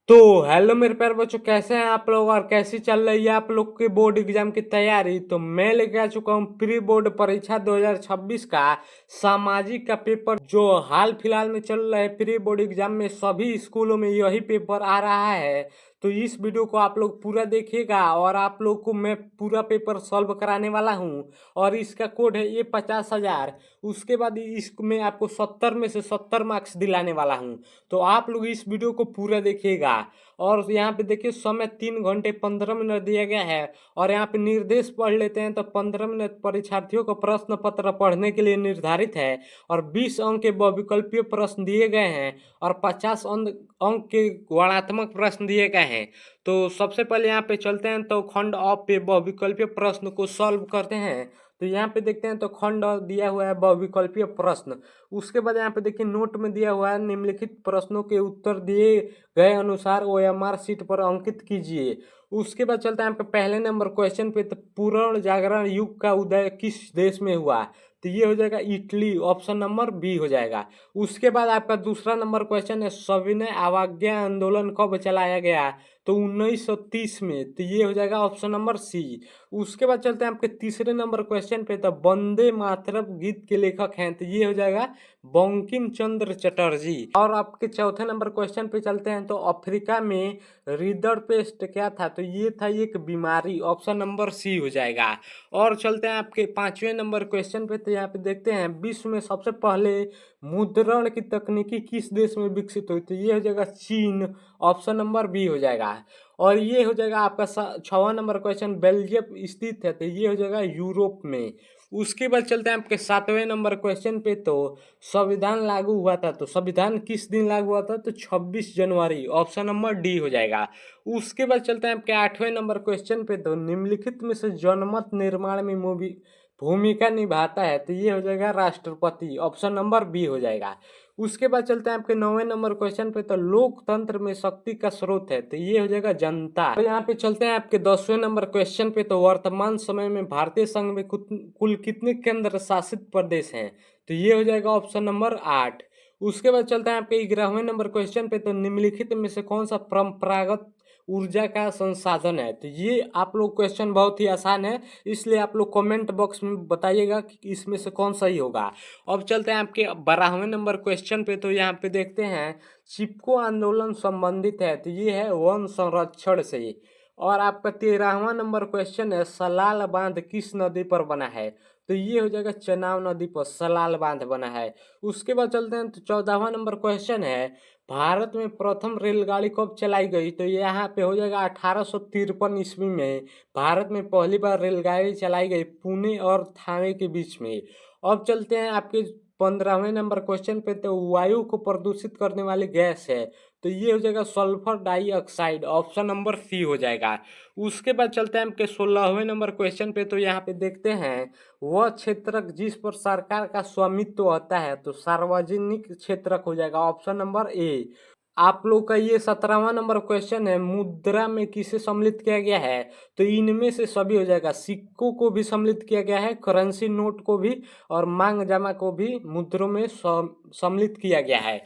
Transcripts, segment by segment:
तो हेलो मेरे प्यारे बच्चों, कैसे हैं आप लोग और कैसी चल रही है आप लोग के बोर्ड एग्जाम की तैयारी। तो मैं लेके आ चुका हूँ प्री बोर्ड परीक्षा 2026 का सामाजिक का पेपर, जो हाल फिलहाल में चल रहे प्री बोर्ड एग्जाम में सभी स्कूलों में यही पेपर आ रहा है। तो इस वीडियो को आप लोग पूरा देखिएगा और आप लोग को मैं पूरा पेपर सॉल्व कराने वाला हूँ। और इसका कोड है A 50,000। उसके बाद इसमें आपको 70 में से 70 मार्क्स दिलाने वाला हूँ। तो आप लोग इस वीडियो को पूरा देखिएगा। और यहाँ पे देखिए समय 3 घंटे 15 मिनट दिया गया है। और यहाँ पे निर्देश पढ़ लेते हैं तो 15 मिनट परीक्षार्थियों को प्रश्न पत्र पढ़ने के लिए निर्धारित है। और 20 अंक के बहुविकल्पीय प्रश्न दिए गए हैं और 50 अंक के गुणात्मक प्रश्न दिए गए हैं। तो सबसे पहले यहाँ पे चलते हैं तो खंड अ पे बहुविकल्पीय प्रश्न को सॉल्व करते हैं। तो यहाँ पे देखते हैं तो खंड अ दिया हुआ है बहुविकल्पीय प्रश्न। उसके बाद यहाँ पे देखिए नोट में दिया हुआ है निम्नलिखित प्रश्नों के उत्तर दिए गए अनुसार OMR शीट पर अंकित कीजिए। उसके बाद चलता है यहाँ पे पहले नंबर क्वेश्चन पे, तो पूर्ण जागरण युग का उदय किस देश में हुआ। तो ये हो जाएगा इटली, ऑप्शन नंबर बी हो जाएगा। उसके बाद आपका दूसरा नंबर क्वेश्चन है सविनय अवज्ञा आंदोलन कब चलाया गया। तो 1930 में। तो ये हो जाएगा ऑप्शन नंबर सी। उसके बाद चलते हैं आपके तीसरे नंबर क्वेश्चन पे, तो वंदे मातरम गीत के लेखक हैं। तो ये हो जाएगा बंकिम चंद्र चटर्जी। और आपके चौथे नंबर क्वेश्चन पे चलते हैं तो अफ्रीका में रीदरपेस्ट क्या था। तो ये था एक बीमारी, ऑप्शन नंबर सी हो जाएगा। और चलते हैं आपके पांचवें नंबर क्वेश्चन पे, तो यहाँ पे देखते हैं विश्व में सबसे पहले मुद्रण की तकनीकी किस देश में विकसित हुई। तो ये हो जाएगा चीन, ऑप्शन नंबर बी हो जाएगा। और ये हो जाएगा आपका छठवां नंबर क्वेश्चन बेल्जियम स्थित है। तो ये हो जाएगा यूरोप में। उसके बाद चलते हैं आपके सातवें नंबर क्वेश्चन पे, तो संविधान लागू हुआ था। तो संविधान किस दिन लागू हुआ था। तो 26 जनवरी, ऑप्शन नंबर डी हो जाएगा। उसके बाद चलते हैं आपके आठवें नंबर क्वेश्चन पे, तो निम्नलिखित में से जनमत निर्माण में भूमिका निभाता है। तो ये हो जाएगा राष्ट्रपति, ऑप्शन नंबर बी हो जाएगा। उसके बाद चलते हैं आपके नौवें नंबर क्वेश्चन पे, तो लोकतंत्र में शक्ति का स्रोत है। तो ये हो जाएगा जनता। तो यहाँ पे चलते हैं आपके 10वें नंबर क्वेश्चन पे, तो वर्तमान समय में भारतीय संघ में कुल कितने केंद्र शासित प्रदेश हैं। तो ये हो जाएगा ऑप्शन नंबर 8। उसके बाद चलते हैं आपके 11वें नंबर क्वेश्चन पे, तो निम्नलिखित में से कौन सा परंपरागत ऊर्जा का संसाधन है। तो ये आप लोग क्वेश्चन बहुत ही आसान है, इसलिए आप लोग कमेंट बॉक्स में बताइएगा कि इसमें से कौन सही होगा। अब चलते हैं आपके 12वें नंबर क्वेश्चन पे, तो यहाँ पे देखते हैं चिपको आंदोलन संबंधित है। तो ये है वन संरक्षण से। और आपका 13वां नंबर क्वेश्चन है सलाल बांध किस नदी पर बना है। तो ये हो जाएगा चेनाब नदी पर सलाल बांध बना है। उसके बाद चलते हैं तो 14वां नंबर क्वेश्चन है भारत में प्रथम रेलगाड़ी कब चलाई गई। तो यहाँ पे हो जाएगा 1853 में भारत में पहली बार रेलगाड़ी चलाई गई पुणे और थाने के बीच में। अब चलते हैं आपके 15वें नंबर क्वेश्चन पे, तो वायु को प्रदूषित करने वाली गैस है। तो ये हो जाएगा sulphur dioxide, option number C हो जाएगा। उसके बाद चलते हैं आपके 16वें नंबर क्वेश्चन पे, तो यहाँ पे देखते हैं वह क्षेत्रक जिस पर सरकार का स्वामित्व होता है। तो सार्वजनिक क्षेत्रक हो जाएगा, ऑप्शन नंबर ए। आप लोग का ये 17वां नंबर क्वेश्चन है मुद्रा में किसे सम्मिलित किया गया है। तो इनमें से सभी हो जाएगा, सिक्कों को भी सम्मिलित किया गया है, करेंसी नोट को भी, और मांग जमा को भी मुद्रों में सम्मिलित किया गया है।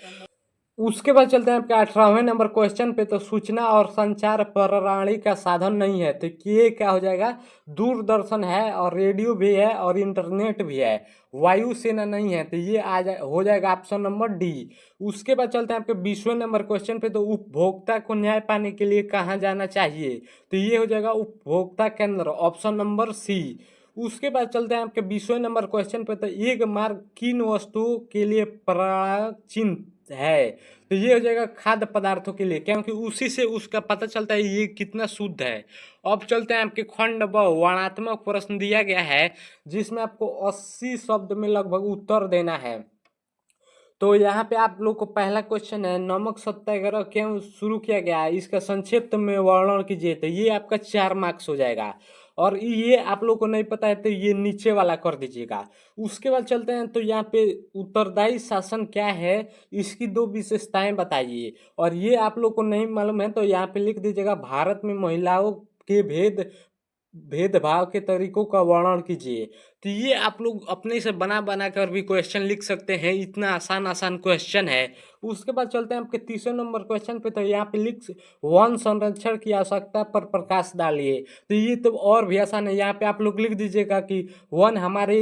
उसके बाद चलते हैं आपके 18वें नंबर क्वेश्चन पे, तो सूचना और संचार प्रणाली का साधन नहीं है। तो ये क्या हो जाएगा, दूरदर्शन है और रेडियो भी है और इंटरनेट भी है। वायुसेना नहीं है। तो ये हो जाएगा ऑप्शन नंबर डी। उसके बाद चलते हैं आपके 20वें नंबर क्वेश्चन पे, तो उपभोक्ता को न्याय पाने के लिए कहाँ जाना चाहिए। तो ये हो जाएगा उपभोक्ता केंद्र, ऑप्शन नंबर सी। उसके बाद चलते हैं आपके 20वें नंबर क्वेश्चन पे, तो एक मार्ग किन वस्तुओं के लिए प्राचीन है। तो ये हो जाएगा खाद्य पदार्थों के लिए, क्योंकि उसी से उसका पता चलता है ये कितना शुद्ध है। अब चलते हैं आपके खंड ब वर्णनात्मक प्रश्न दिया गया है, जिसमें आपको 80 शब्द में लगभग उत्तर देना है। तो यहाँ पे आप लोग को पहला क्वेश्चन है नमक सत्याग्रह क्यों शुरू किया गया है, इसका संक्षिप्त में वर्णन कीजिए। तो ये आपका 4 मार्क्स हो जाएगा। और ये आप लोग को नहीं पता है तो ये नीचे वाला कर दीजिएगा। उसके बाद चलते हैं तो यहाँ पे उत्तरदायी शासन क्या है, इसकी 2 विशेषताएं बताइए। और ये आप लोग को नहीं मालूम है तो यहाँ पे लिख दीजिएगा भारत में महिलाओं के भेद भेदभाव के तरीकों का वर्णन कीजिए। तो ये आप लोग अपने से बना बना कर भी क्वेश्चन लिख सकते हैं, इतना आसान आसान क्वेश्चन है। उसके बाद चलते हैं आपके तीसरे नंबर क्वेश्चन पे। तो यहाँ पे वन संरक्षण की आवश्यकता पर प्रकाश डालिए। तो ये तो और भी आसान है। यहाँ पे आप लोग लिख दीजिएगा कि वन हमारे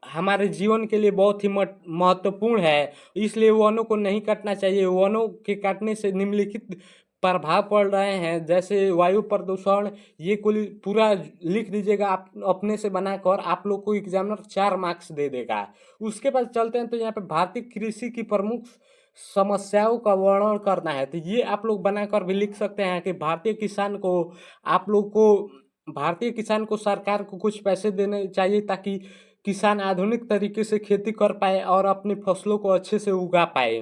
हमारे जीवन के लिए बहुत ही महत्वपूर्ण है, इसलिए वनों को नहीं काटना चाहिए। वनों के काटने से निम्नलिखित प्रभाव पड़ रहे हैं, जैसे वायु प्रदूषण। ये कुल पूरा लिख दीजिएगा आप अपने से बनाकर। आप लोग को एग्जामिनर 4 मार्क्स दे देगा। उसके बाद चलते हैं तो यहाँ पे भारतीय कृषि की प्रमुख समस्याओं का वर्णन करना है। तो ये आप लोग बनाकर भी लिख सकते हैं कि आप लोग को भारतीय किसान को सरकार को कुछ पैसे देने चाहिए, ताकि किसान आधुनिक तरीके से खेती कर पाए और अपनी फसलों को अच्छे से उगा पाए।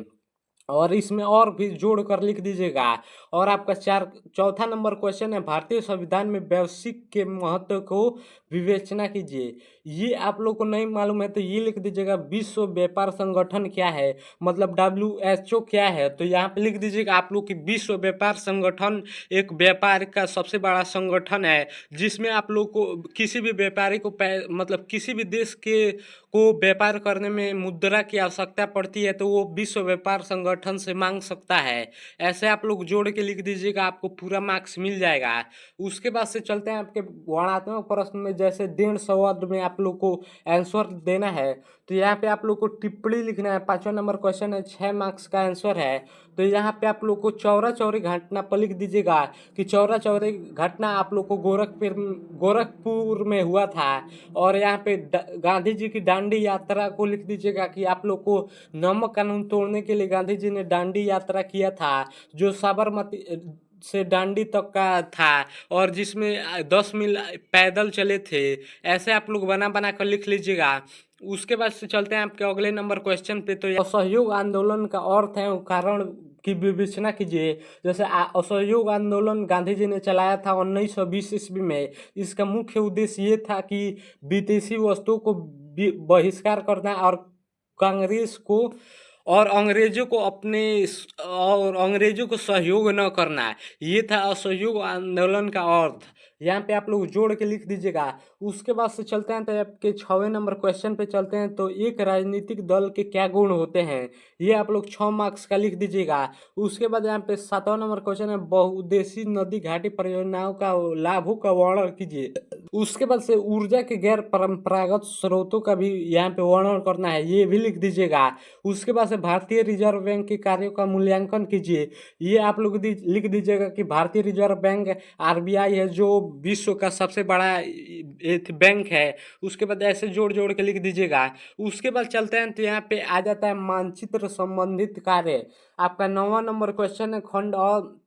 और इसमें और भी जोड़ कर लिख दीजिएगा। और आपका चौथा नंबर क्वेश्चन है, भारतीय संविधान में वैश्विक के महत्व को विवेचना कीजिए। ये आप लोग को नहीं मालूम है तो ये लिख दीजिएगा, विश्व व्यापार संगठन क्या है, मतलब WHO क्या है। तो यहाँ पे लिख दीजिएगा आप लोग की विश्व व्यापार संगठन एक व्यापार का सबसे बड़ा संगठन है, जिसमें आप लोग को किसी भी व्यापारी को मतलब किसी भी देश के को व्यापार करने में मुद्रा की आवश्यकता पड़ती है, तो वो विश्व व्यापार संगठन से मांग सकता है। ऐसे आप लोग जोड़ के लिख दीजिएगा, आपको पूरा मार्क्स मिल जाएगा। उसके बाद से चलते हैं आपके वर्णनात्मक प्रश्न में। जैसे 150 वर्ड में आप लोग को आंसर देना है, तो यहाँ पे आप लोग को टिप्पणी लिखना है। 5वां नंबर क्वेश्चन है, 6 मार्क्स का आंसर है। तो यहाँ पे आप लोग को चौरा चौरी घटना पर लिख दीजिएगा कि चौरा चौरी घटना आप लोग को गोरखपुर में हुआ था। और यहाँ पे गांधी जी की दांडी यात्रा को लिख दीजिएगा कि आप लोग को नमक कानून तोड़ने के लिए गांधी जी ने दांडी यात्रा किया था, जो साबरमती से दांडी तक का था, और जिसमें 10 मील पैदल चले थे। ऐसे आप लोग बना बना कर लिख लीजिएगा। उसके बाद से चलते हैं आपके अगले नंबर क्वेश्चन पे। तो असहयोग आंदोलन का अर्थ है कारण की विवेचना कीजिए। जैसे असहयोग आंदोलन गांधी जी ने चलाया था 1920 ईस्वी में। इसका मुख्य उद्देश्य ये था कि विदेशी वस्तुओं को बहिष्कार करना और कांग्रेस को और अंग्रेजों को सहयोग न करना। ये था असहयोग आंदोलन का अर्थ। यहाँ पे आप लोग जोड़ के लिख दीजिएगा। उसके बाद से चलते हैं तो आपके 6वें नंबर क्वेश्चन पे चलते हैं। तो एक राजनीतिक दल के क्या गुण होते हैं, ये आप लोग 6 मार्क्स का लिख दीजिएगा। उसके बाद यहाँ पे 7वां नंबर क्वेश्चन है, बहुउद्देशीय नदी घाटी परियोजनाओं का लाभों का वर्णन कीजिए। उसके बाद से ऊर्जा के गैर परंपरागत स्रोतों का भी यहाँ पे वर्णन करना है, ये भी लिख दीजिएगा। उसके बाद से भारतीय रिजर्व बैंक के कार्यों का मूल्यांकन कीजिए। ये आप लोग लिख दीजिएगा कि भारतीय रिजर्व बैंक RBI है, जो विश्व का सबसे बड़ा एक बैंक है। उसके बाद ऐसे जोड़ जोड़ के लिख दीजिएगा। उसके बाद चलते हैं तो यहाँ पे आ जाता है मानचित्र संबंधित कार्य। आपका 9वां नंबर क्वेश्चन है, खंड और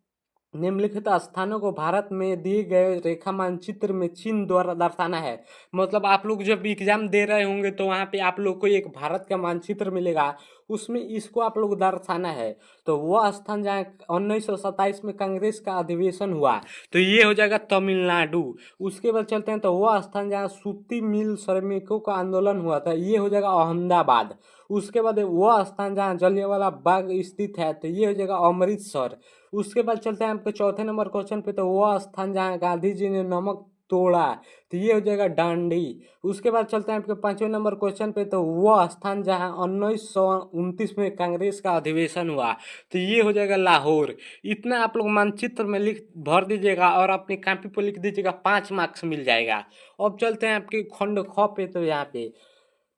निम्नलिखित स्थानों को भारत में दिए गए रेखा मानचित्र में चिन्ह द्वारा दर्शाना है। मतलब आप लोग जब एग्जाम दे रहे होंगे तो वहाँ पे आप लोग को एक भारत का मानचित्र मिलेगा, उसमें इसको आप लोग दर्शाना है। तो वह स्थान जहाँ 1927 में कांग्रेस का अधिवेशन हुआ, तो ये हो जाएगा तमिलनाडु। उसके बाद चलते हैं तो वह स्थान जहाँ सूती मिल श्रमिकों का आंदोलन हुआ था, ये हो जाएगा अहमदाबाद। उसके बाद वह स्थान जहाँ जलियांवाला बाग स्थित है, तो ये हो जाएगा अमृतसर। उसके बाद चलते हैं आपके चौथे नंबर क्वेश्चन पे। तो वह स्थान जहाँ गांधी जी ने नमक तोड़ा, तो ये हो जाएगा दांडी। उसके बाद चलते हैं आपके 5वें नंबर क्वेश्चन पे। तो वह स्थान जहाँ 1929 में कांग्रेस का अधिवेशन हुआ, तो ये हो जाएगा लाहौर। इतना आप लोग मानचित्र में लिख भर दीजिएगा और अपनी कॉपी पर लिख दीजिएगा, 5 मार्क्स मिल जाएगा। अब चलते हैं आपके खंड ख पे। तो यहाँ पे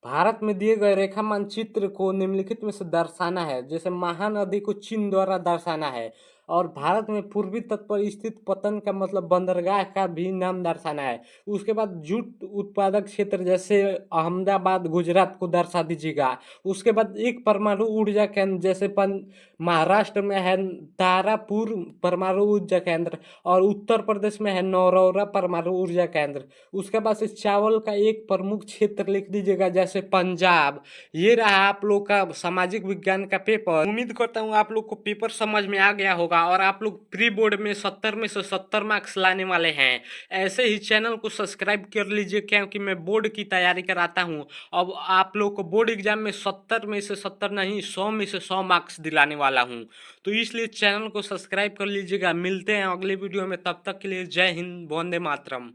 भारत में दिए गए रेखा मानचित्र को निम्नलिखित में से दर्शाना है। जैसे महानदी को चिन्ह द्वारा दर्शाना है, और भारत में पूर्वी तट पर स्थित पतन का मतलब बंदरगाह का भी नाम दर्शाना है। उसके बाद जूट उत्पादक क्षेत्र जैसे अहमदाबाद गुजरात को दर्शा दीजिएगा। उसके बाद एक परमाणु ऊर्जा केंद्र जैसे महाराष्ट्र में है तारापुर परमाणु ऊर्जा केंद्र, और उत्तर प्रदेश में है नौरौरा परमाणु ऊर्जा केंद्र। उसके बाद से चावल का एक प्रमुख क्षेत्र लिख दीजिएगा, जैसे पंजाब। ये रहा आप लोग का सामाजिक विज्ञान का पेपर। उम्मीद करता हूँ आप लोग को पेपर समझ में आ गया होगा, और आप लोग प्री बोर्ड में 70 में से 70 मार्क्स लाने वाले हैं। ऐसे ही चैनल को सब्सक्राइब कर लीजिए, क्योंकि मैं बोर्ड की तैयारी कराता हूँ। अब आप लोग को बोर्ड एग्जाम में 70 में से 70 नहीं, 100 में से 100 मार्क्स दिलाने वाला हूँ। तो इसलिए चैनल को सब्सक्राइब कर लीजिएगा। मिलते हैं अगले वीडियो में, तब तक के लिए जय हिंद, वंदे मातरम।